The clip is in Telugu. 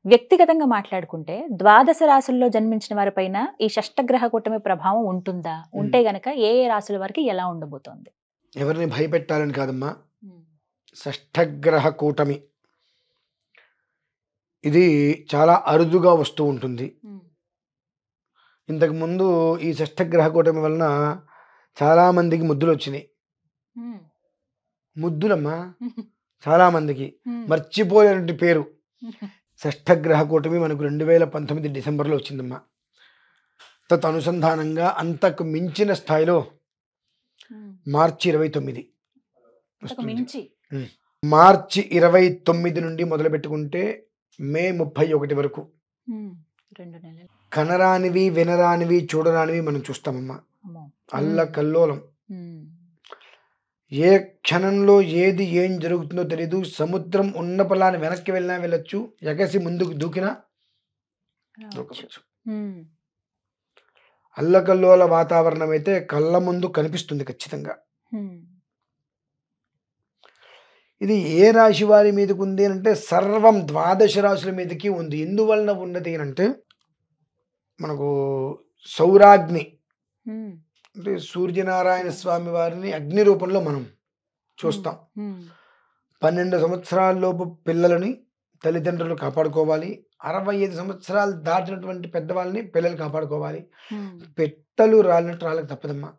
వ్యక్తిగతంగా మాట్లాడుకుంటే ద్వాదశ రాశుల్లో జన్మించిన వారిపైన ఈ షష్టగ్రహ కూటమి ప్రభావం ఉంటుందా? ఉంటే గనక ఏ ఏ రాశుల వారికి ఎలా ఉండబోతోంది? ఎవరిని భయపెట్టాలని కాదమ్మా, షష్ఠగ్రహ కూటమి ఇది చాలా అరుదుగా వస్తూ ఉంటుంది. ఇంతకుముందు ఈ షష్ఠగ్రహ కూటమి వలన చాలామందికి ముద్దులు వచ్చినాయి. ముద్దులమ్మా, చాలామందికి మర్చిపోలేనటువంటి పేరు షష్ఠగ్రహ కూటమి మనకు 2019 డిసెంబర్లో వచ్చిందమ్మా. తత్ అనుసంధానంగా అంతకు మించిన స్థాయిలో మార్చి 29 వస్తుంది. మార్చి 29 నుండి మొదలు పెట్టుకుంటే మే 31 వరకు కనరానివి, వినరానివి, చూడరానివి మనం చూస్తామమ్మా. అల్లకల్లోలం. ఏ క్షణంలో ఏది ఏం జరుగుతుందో తెలీదు. సముద్రం ఉన్న పొలాన్ని వెనక్కి వెళ్ళినా వెళ్ళొచ్చు, ఎగసి ముందుకు దూకినా దూకవచ్చు. అల్లకల్లోల వాతావరణం అయితే కళ్ళ ముందు కనిపిస్తుంది ఖచ్చితంగా. ఇది ఏ రాశి వారి మీదకి ఉంది అంటే సర్వం ద్వాదశ రాశుల మీదకి ఉంది. ఎందువలన ఉన్నది అంటే మనకు సౌరాగ్ని అంటే సూర్యనారాయణ స్వామి వారిని అగ్ని రూపంలో మనం చూస్తాం. 12 సంవత్సరాల లోపు పిల్లలని తల్లిదండ్రులు కాపాడుకోవాలి. 65 సంవత్సరాలు దాటినటువంటి పెద్దవాళ్ళని పిల్లలు కాపాడుకోవాలి. పెట్టలు రాలినట్టు రాళ్ళకి తప్పదమ్మా.